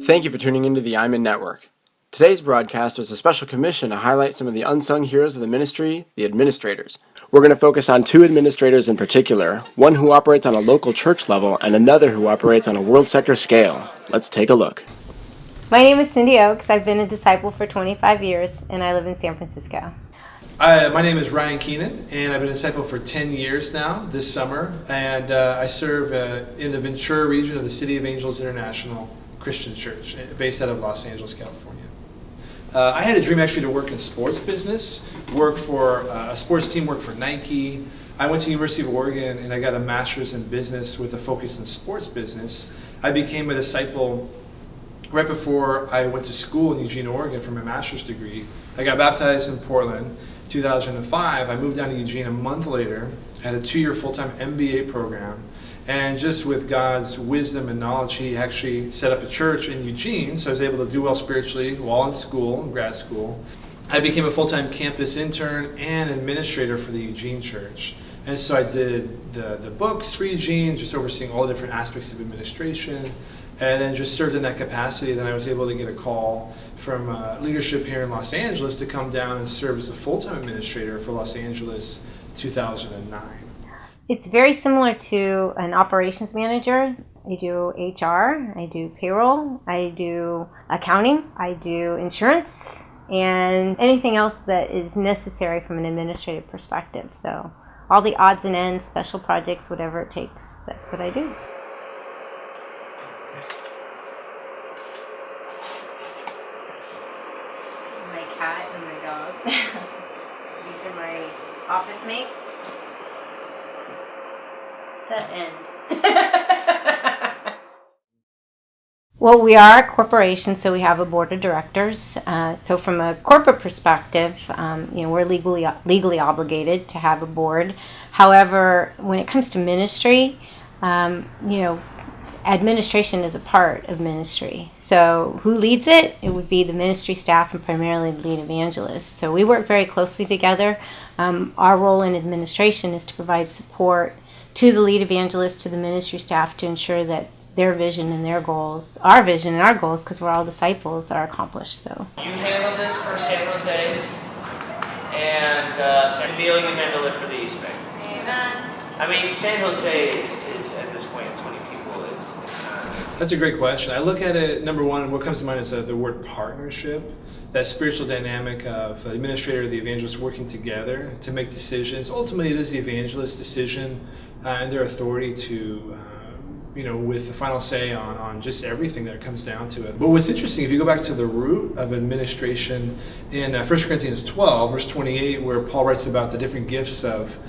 Thank you for tuning into the IMIN Network. Today's broadcast was a special commission to highlight some of the unsung heroes of the ministry, the administrators. We're going to focus on two administrators in particular, one who operates on a local church level and another who operates on a world sector scale. Let's take a look. My name is Cyndee Ochs. I've been a disciple for 25 years, and I live in San Francisco. My name is Keenan, and I've been a disciple for 10 years now this summer, and I serve in the Ventura region of the City of Angels International Christian Church, based out of Los Angeles, California. I had a dream actually to work in sports business, work for a sports team, work for Nike. I went to the University of Oregon and I got a master's in business with a focus in sports business. I became a disciple right before I went to school in Eugene, Oregon for my master's degree. I got baptized in Portland, 2005. I moved down to Eugene a month later, had a 2-year full-time MBA program, and just with God's wisdom and knowledge, He actually set up a church in Eugene, so I was able to do well spiritually while in school, in grad school. I became a full-time campus intern and administrator for the Eugene church. And so I did the books for Eugene, just overseeing all the different aspects of administration, and then just served in that capacity. Then I was able to get a call from leadership here in Los Angeles to come down and serve as the full-time administrator for Los Angeles 2009. It's very similar to an operations manager. I do HR, I do payroll, I do accounting, I do insurance, and anything else that is necessary from an administrative perspective. So all the odds and ends, special projects, whatever it takes, that's what I do. My cat and my dog. These are my office mates. The end. Well, we are a corporation, so we have a board of directors. So from a corporate perspective, we're legally obligated to have a board. However, when it comes to ministry, administration is a part of ministry. So who leads it? It would be the ministry staff and primarily the lead evangelist. So we work very closely together. Our role in administration is to provide support to the lead evangelist, to the ministry staff, to ensure that their vision and their goals, our vision and our goals, because we're all disciples, are accomplished. So you handle this for San Jose, and Cyndee, you handle it for the East Bay. Amen. I mean, San Jose is at this point 20 people. It's not. That's a great question. I look at it, number one, what comes to mind is the word partnership. That spiritual dynamic of the administrator and the evangelist working together to make decisions. Ultimately, it is the evangelist's decision and their authority to, with the final say on just everything that comes down to it. But what's interesting, if you go back to the root of administration in 1 Corinthians 12, verse 28, where Paul writes about the different gifts of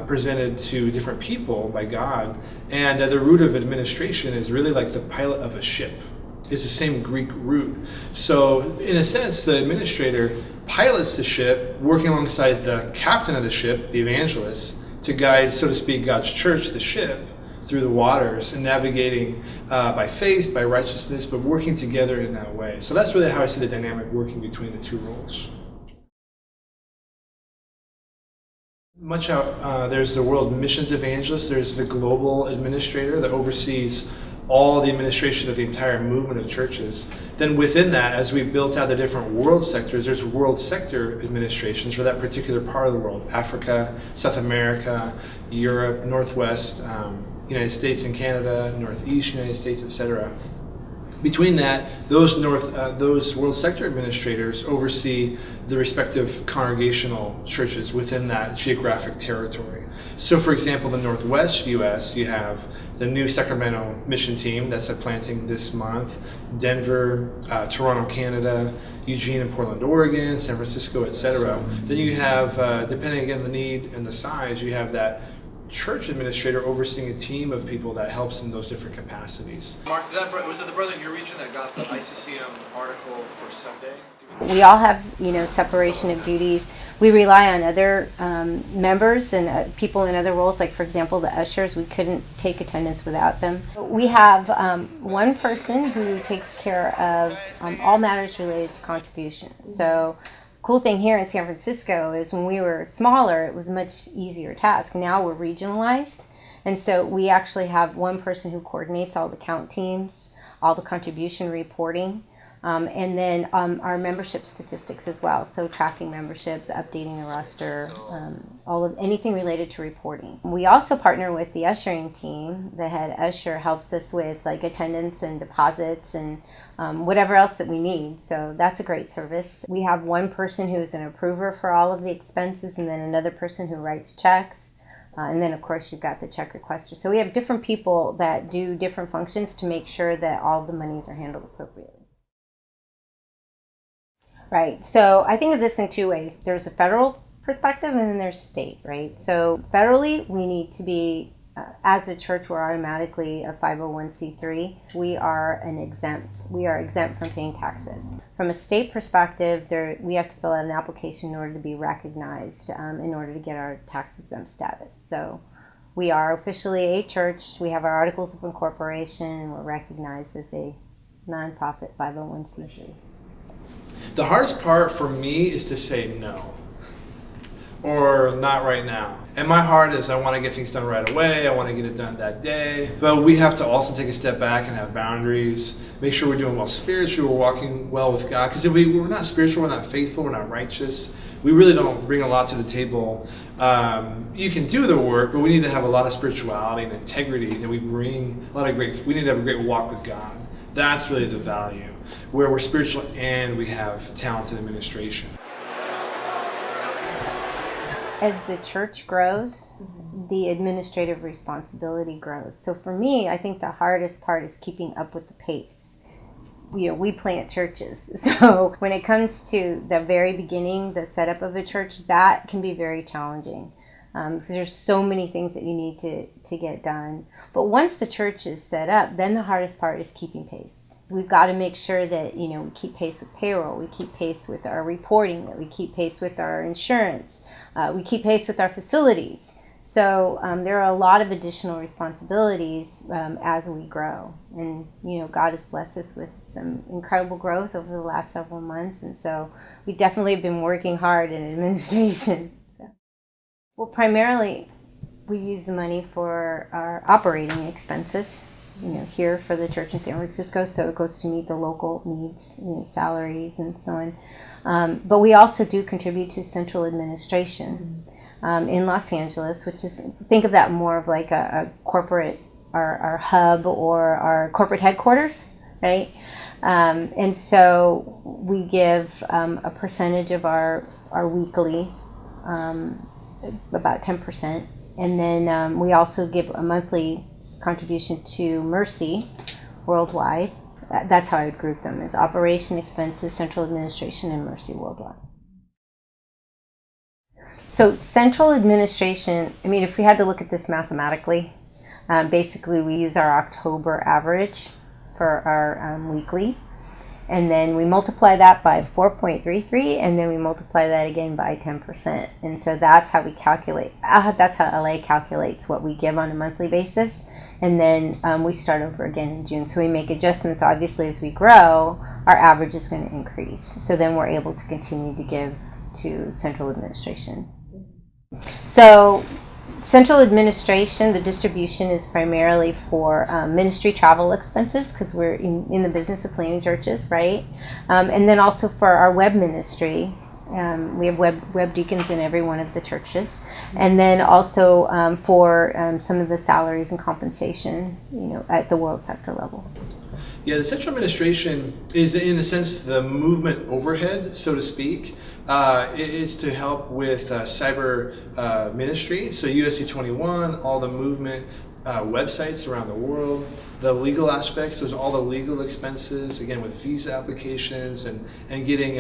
presented to different people by God, and the root of administration is really like the pilot of a ship. It's the same Greek root. So in a sense, the administrator pilots the ship, working alongside the captain of the ship, the evangelist, to guide, so to speak, God's church, the ship, through the waters and navigating by faith, by righteousness, but working together in that way. So that's really how I see the dynamic working between the two roles. Much how there's the world missions evangelist, there's the global administrator that oversees all the administration of the entire movement of churches. Then within that, as we built out the different world sectors, there's world sector administrations for that particular part of the world. World: South America, Europe, Northwest, United States and Canada, Northeast United States, etc. Between that, those world sector administrators oversee the respective congregational churches within that geographic territory. So for example, the Northwest U.S., you have the new Sacramento mission team that's at planting this month, Denver, Toronto, Canada, Eugene and Portland, Oregon, San Francisco, etc. Then you have, depending again on the need and the size, you have that church administrator overseeing a team of people that helps in those different capacities. Mark, was it the brother in your region that got the ICCM article for Sunday? we all have, separation of duties. We rely on other members and people in other roles, like for example the ushers. We couldn't take attendance without them. We have one person who takes care of all matters related to contributions. So cool thing here in San Francisco is when we were smaller, it was a much easier task. Now we're regionalized, and so we actually have one person who coordinates all the count teams. all the contribution reporting, and then our membership statistics as well. So tracking memberships, updating the roster, all of anything related to reporting. We also partner with the ushering team. The head usher helps us with like attendance and deposits and whatever else that we need. So that's a great service. We have one person who's an approver for all of the expenses, and then another person who writes checks. And then, of course, you've got the check requester. So we have different people that do different functions to make sure that all the monies are handled appropriately. Right. So I think of this in two ways. There's a federal perspective and then there's state, right? So federally, we need to be, as a church, we're automatically a 501c3. We are exempt from paying taxes. From a state perspective, we have to fill out an application in order to be recognized, in order to get our tax exempt status. So we are officially a church. We have our articles of incorporation, and we're recognized as a nonprofit 501c3. The hardest part for me is to say no, or not right now. And my heart is I want to get things done right away, I want to get it done that day. But we have to also take a step back and have boundaries, make sure we're doing well spiritually, we're walking well with God. Because if we're not spiritual, we're not faithful, we're not righteous, we really don't bring a lot to the table. You can do the work, but we need to have a lot of spirituality and integrity that we bring, we need to have a great walk with God. That's really the value, where we're spiritual and we have talented administration. As the church grows, the administrative responsibility grows. So for me, I think the hardest part is keeping up with the pace. We plant churches. So when it comes to the very beginning, the setup of a church, that can be very challenging. Because there's so many things that you need to get done. But once the church is set up, then the hardest part is keeping pace. We've got to make sure that we keep pace with payroll, we keep pace with our reporting, that we keep pace with our insurance, we keep pace with our facilities. So there are a lot of additional responsibilities as we grow. And God has blessed us with some incredible growth over the last several months, and so we definitely have been working hard in administration. Well, primarily, we use the money for our operating expenses, here for the church in San Francisco, so it goes to meet the local needs, salaries and so on. But we also do contribute to central administration in Los Angeles, which is, think of that more of like a corporate, our hub or our corporate headquarters, right? And so we give a percentage of our weekly, about 10%, and then we also give a monthly contribution to Mercy Worldwide. That's how I would group them, as operation expenses, central administration, and Mercy Worldwide. So central administration, if we had to look at this mathematically, basically we use our October average for our weekly, and then we multiply that by 4.33, and then we multiply that again by 10%. And so that's how we calculate, that's how LA calculates what we give on a monthly basis. And then we start over again in June. So we make adjustments. Obviously, as we grow, our average is going to increase. So then we're able to continue to give to central administration. So central administration, the distribution is primarily for ministry travel expenses, because we're in the business of planning churches, right? And then also for our web ministry. We have web deacons in every one of the churches. And then also for some of the salaries and compensation, at the world sector level. Yeah, the central administration is, in a sense, the movement overhead, so to speak. It is to help with cyber ministry, so USC 21, all the movement websites around the world, the legal aspects, there's all the legal expenses, again with visa applications and getting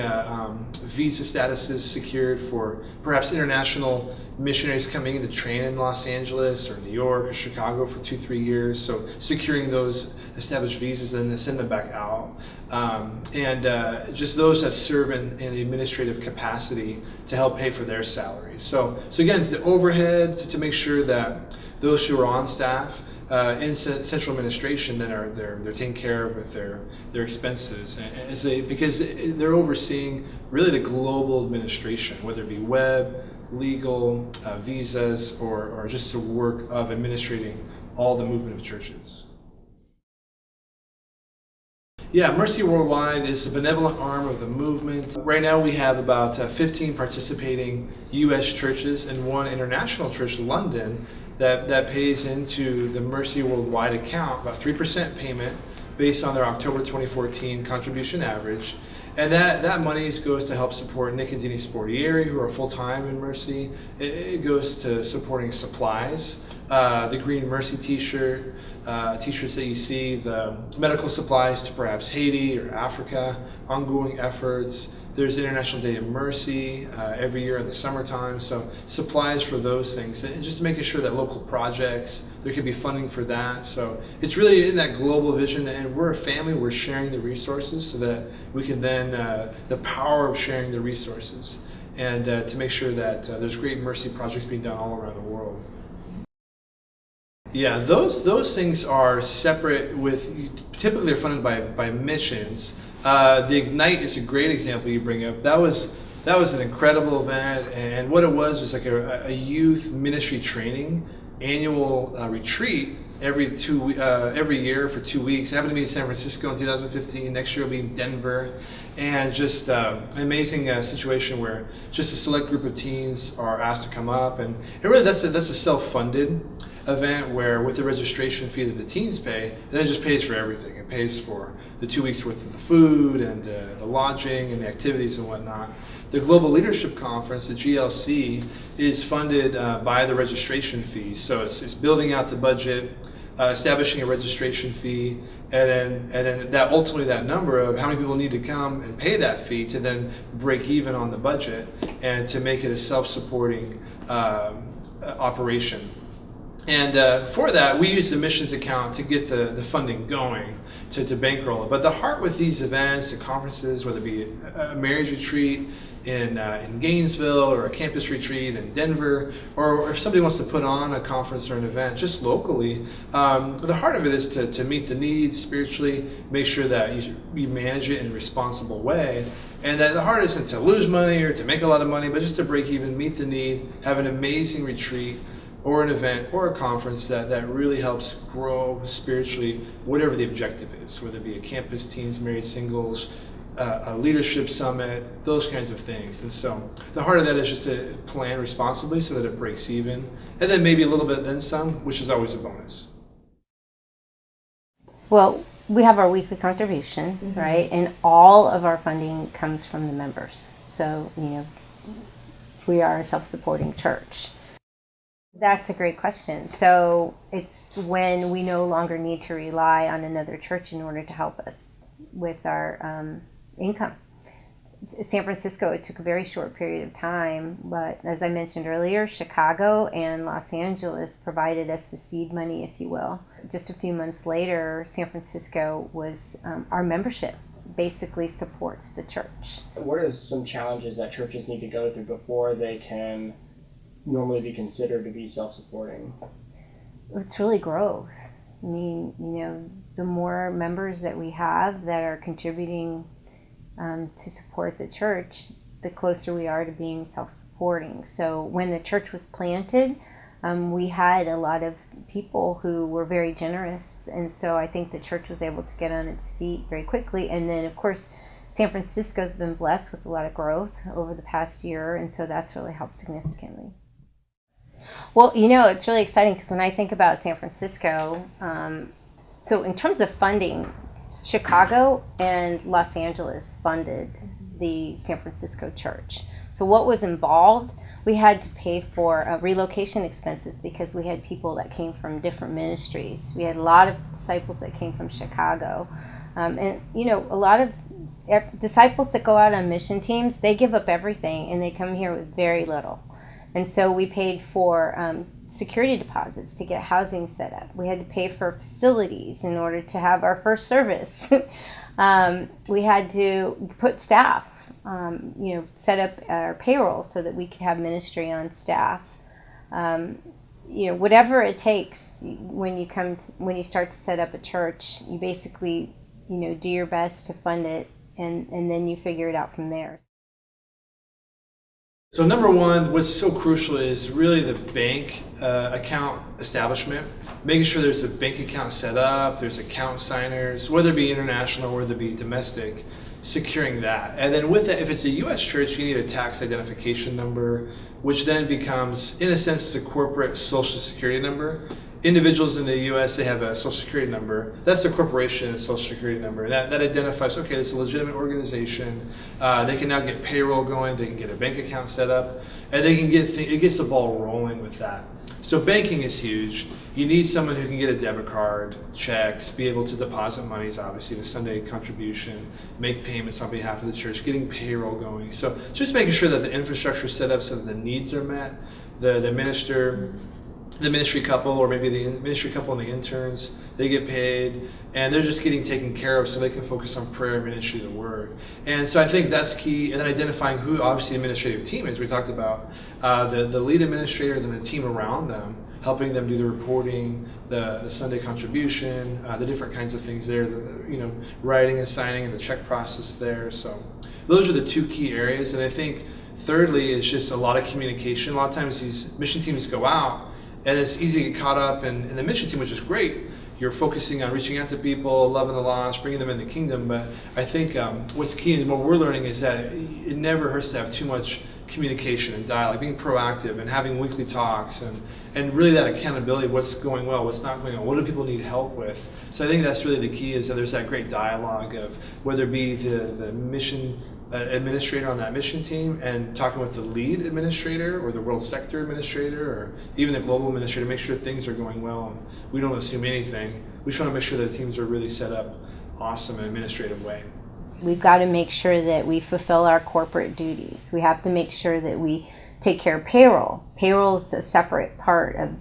visa statuses secured for perhaps international missionaries coming in to train in Los Angeles or New York or Chicago for 2-3 years. So securing those established visas and then send them back out. Just those that serve in the administrative capacity to help pay for their salaries. So again, the overhead to make sure that those who are on staff in central administration then they're taken care of with their expenses, because they're overseeing really the global administration, whether it be web, legal, visas, or just the work of administrating all the movement of churches. Yeah, Mercy Worldwide is the benevolent arm of the movement. Right now we have about 15 participating U.S. churches and one international church, London, that pays into the Mercy Worldwide account, about 3% payment based on their October 2014 contribution average. And that money goes to help support Nick and Dini Sportieri, who are full-time in Mercy. It goes to supporting supplies, the Green Mercy t-shirt, t-shirts that you see, the medical supplies to perhaps Haiti or Africa, ongoing efforts. There's International Day of Mercy every year in the summertime, so supplies for those things. And just making sure that local projects, there can be funding for that. So it's really in that global vision, and we're a family, we're sharing the resources so that we can then, the power of sharing the resources, and to make sure that there's great mercy projects being done all around the world. Yeah, those things are separate typically they're funded by missions. The Ignite is a great example you bring up. That was an incredible event, and what it was like a youth ministry training annual retreat every year for 2 weeks. It happened to be in San Francisco in 2015. Next year it'll be in Denver, and just an amazing situation where just a select group of teens are asked to come up, and really that's a self-funded event where with the registration fee that the teens pay, then it just pays for everything. It pays for the 2 weeks worth of the food and the lodging and the activities and whatnot. The Global Leadership Conference, the GLC, is funded by the registration fee. So it's building out the budget, establishing a registration fee, and then that ultimately that number of how many people need to come and pay that fee to then break even on the budget and to make it a self-supporting operation. And for that, we use the missions account to get the funding going, to bankroll it. But the heart with these events, the conferences, whether it be a marriage retreat in Gainesville or a campus retreat in Denver, or if somebody wants to put on a conference or an event just locally, the heart of it is to meet the needs spiritually, make sure that you manage it in a responsible way, and that the heart isn't to lose money or to make a lot of money, but just to break even, meet the need, have an amazing retreat, or an event or a conference that really helps grow spiritually, whatever the objective is, whether it be a campus, teens, married, singles, a leadership summit, those kinds of things. And so the heart of that is just to plan responsibly so that it breaks even, and then maybe a little bit then some, which is always a bonus. Well, we have our weekly contribution, right? And all of our funding comes from the members. So, we are a self-supporting church. That's a great question. So it's when we no longer need to rely on another church in order to help us with our income. San Francisco, it took a very short period of time, but as I mentioned earlier, Chicago and Los Angeles provided us the seed money, if you will. Just a few months later, San Francisco was our membership basically supports the church. What are some challenges that churches need to go through before they can normally be considered to be self-supporting? It's really growth. I mean, the more members that we have that are contributing to support the church, the closer we are to being self-supporting. So when the church was planted, we had a lot of people who were very generous, and so I think the church was able to get on its feet very quickly. And then, of course, San Francisco's been blessed with a lot of growth over the past year, and so that's really helped significantly. Well, it's really exciting because when I think about San Francisco, so in terms of funding, Chicago and Los Angeles funded the San Francisco church. So what was involved? We had to pay for relocation expenses because we had people that came from different ministries. We had a lot of disciples that came from Chicago. And, a lot of disciples that go out on mission teams, they give up everything and they come here with very little. And so we paid for security deposits to get housing set up. We had to pay for facilities in order to have our first service. We had to put staff, set up our payroll so that we could have ministry on staff. Whatever it takes when you start to set up a church, you basically, do your best to fund it, and then you figure it out from there. So number one, what's so crucial is really the bank account establishment, making sure there's a bank account set up, there's account signers, whether it be international or whether it be domestic, securing that. And then with it, if it's a U.S. church, you need a tax identification number, which then becomes, in a sense, the corporate social security number. Individuals in the U.S., they have a social security number. That's the corporation's social security number. And that identifies, okay, it's a legitimate organization. They can now get payroll going. They can get a bank account set up. And they can it gets the ball rolling with that. So banking is huge. You need someone who can get a debit card, checks, be able to deposit monies, obviously, the Sunday contribution, make payments on behalf of the church, getting payroll going. So just making sure that the infrastructure is set up so that the needs are met, the ministry couple, or maybe the ministry couple and the interns, they get paid, and they're just getting taken care of so they can focus on prayer, ministry, the word. And so I think that's key. And then identifying who, obviously, the administrative team is. We talked about the lead administrator, then the team around them, helping them do the reporting, the Sunday contribution, the different kinds of things there, writing and signing and the check process there. So those are the two key areas. And I think thirdly is just a lot of communication. A lot of times these mission teams go out, and it's easy to get caught up in the mission team, which is great. You're focusing on reaching out to people, loving the lost, bringing them in the kingdom. But I think what's key and what we're learning is that it never hurts to have too much communication and dialogue, being proactive and having weekly talks and really that accountability of what's going well, what's not going on, what do people need help with. So I think that's really the key, is that there's that great dialogue of whether it be the mission administrator on that mission team and talking with the lead administrator or the world sector administrator or even the global administrator, make sure things are going well and we don't assume anything. We just want to make sure that the teams are really set up awesome in an administrative way. We've got to make sure that we fulfill our corporate duties. We have to make sure that we take care of payroll. Payroll is a separate part of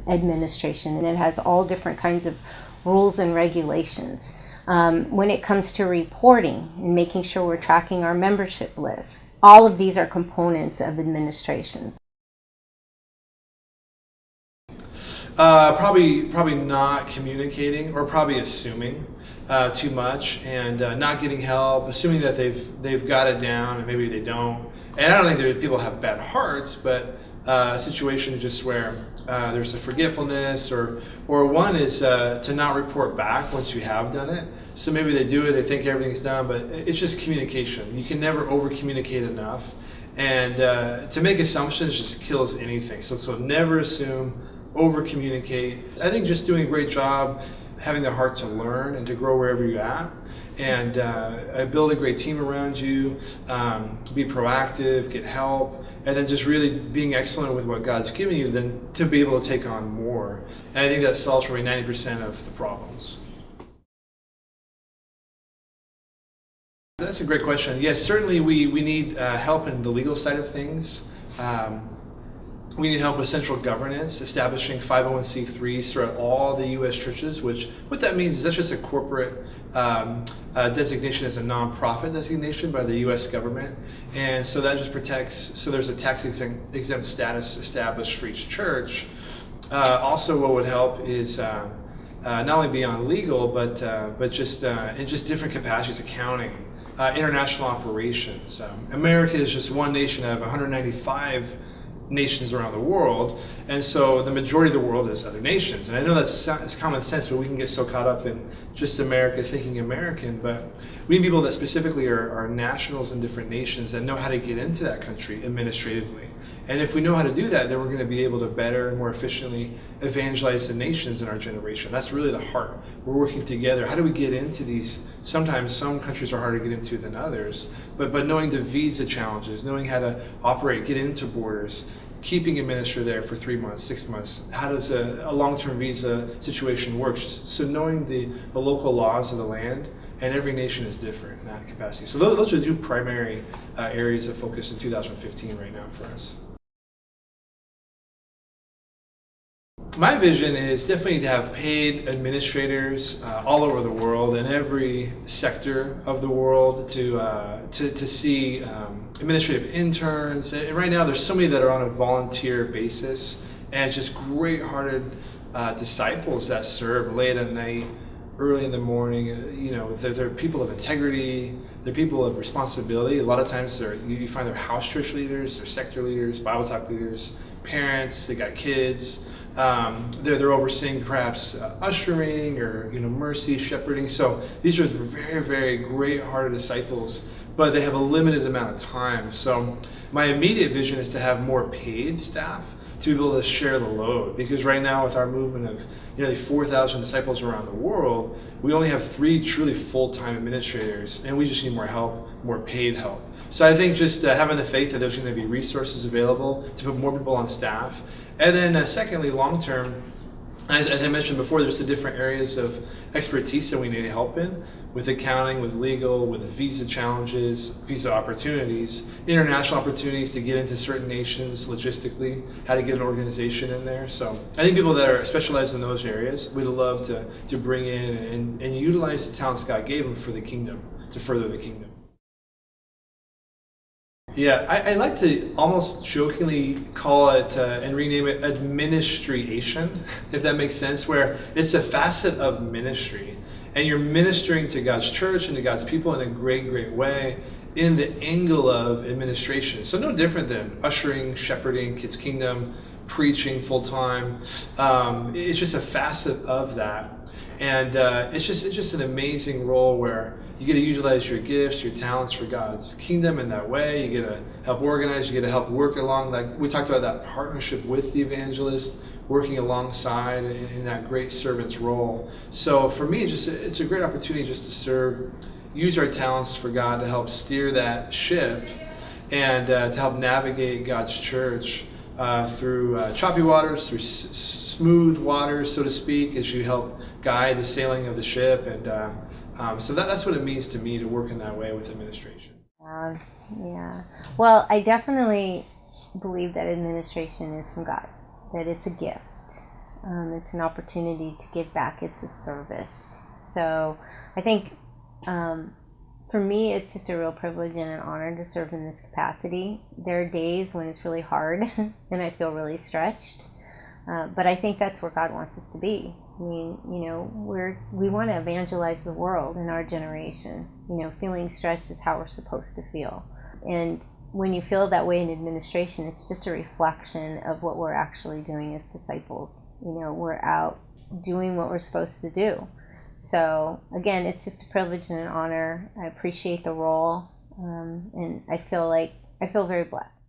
administration, and it has all different kinds of rules and regulations. When it comes to reporting and making sure we're tracking our membership list, all of these are components of administration. Probably not communicating, or probably assuming too much and not getting help, assuming that they've got it down and maybe they don't. And I don't think that people have bad hearts, but a situation just where there's a forgetfulness, or one is to not report back once you have done it. So maybe they do it, they think everything's done, but it's just communication. You can never over communicate enough, and to make assumptions just kills anything. So never assume, over communicate. I think just doing a great job, having the heart to learn and to grow wherever you're at, and build a great team around you, be proactive, get help, and then just really being excellent with what God's given you, then to be able to take on more. And I think that solves probably 90% of the problems. That's a great question. Yes, certainly we need help in the legal side of things. We need help with central governance, establishing 501c3s throughout all the U.S. churches, which what that means is that's just a corporate designation as a nonprofit designation by the U.S. government. And so that just protects, so there's a tax exempt status established for each church. Also what would help is not only beyond legal, but just in just different capacities, accounting, international operations. America is just one nation out of 195 nations around the world, and so the majority of the world is other nations. And I know it's common sense, but we can get so caught up in just America, thinking American, but we need people that specifically are nationals in different nations that know how to get into that country administratively. And if we know how to do that, then we're going to be able to better and more efficiently evangelize the nations in our generation. That's really the heart. We're working together. How do we get into these? Sometimes some countries are harder to get into than others, but knowing the visa challenges, knowing how to operate, get into borders, keeping a minister there for 3 months, 6 months. How does a long-term visa situation work? So knowing the local laws of the land, and every nation is different in that capacity. So those are the two primary areas of focus in 2015 right now for us. My vision is definitely to have paid administrators all over the world, in every sector of the world, to see administrative interns. And right now there's so many that are on a volunteer basis, and it's just great-hearted disciples that serve late at night, early in the morning. They're people of integrity, They're people of responsibility. A lot of times you find they're house church leaders, they're sector leaders, Bible talk leaders, parents, they got kids. They're overseeing perhaps ushering or mercy, shepherding. So these are very, very great-hearted disciples, but they have a limited amount of time. So my immediate vision is to have more paid staff to be able to share the load, because right now with our movement of nearly 4,000 disciples around the world, we only have 3 truly full-time administrators, and we just need more help, more paid help. So I think just having the faith that there's going to be resources available to put more people on staff. And then secondly, long-term, as I mentioned before, there's the different areas of expertise that we need help in, with accounting, with legal, with visa challenges, visa opportunities, international opportunities to get into certain nations logistically, how to get an organization in there. So I think people that are specialized in those areas, we'd love to bring in and utilize the talents God gave them for the kingdom, to further the kingdom. Yeah, I like to almost jokingly call it and rename it administration, if that makes sense, where it's a facet of ministry. And you're ministering to God's church and to God's people in a great, great way in the angle of administration. So no different than ushering, shepherding, Kids Kingdom, preaching full-time. It's just a facet of that. And it's just an amazing role where you get to utilize your gifts, your talents for God's kingdom in that way. You get to help organize, you get to help work along, like we talked about, that partnership with the evangelist, working alongside in that great servant's role. So for me, it's a great opportunity just to serve, use our talents for God to help steer that ship and to help navigate God's church through choppy waters, through smooth waters, so to speak, as you help guide the sailing of the ship. And so that's what it means to me to work in that way with administration. Yeah. Well, I definitely believe that administration is from God, that it's a gift. It's an opportunity to give back. It's a service. So I think for me, it's just a real privilege and an honor to serve in this capacity. There are days when it's really hard and I feel really stretched. But I think that's where God wants us to be. I mean, we want to evangelize the world in our generation. Feeling stretched is how we're supposed to feel. And when you feel that way in administration, it's just a reflection of what we're actually doing as disciples. We're out doing what we're supposed to do. So again, it's just a privilege and an honor. I appreciate the role, and I feel very blessed.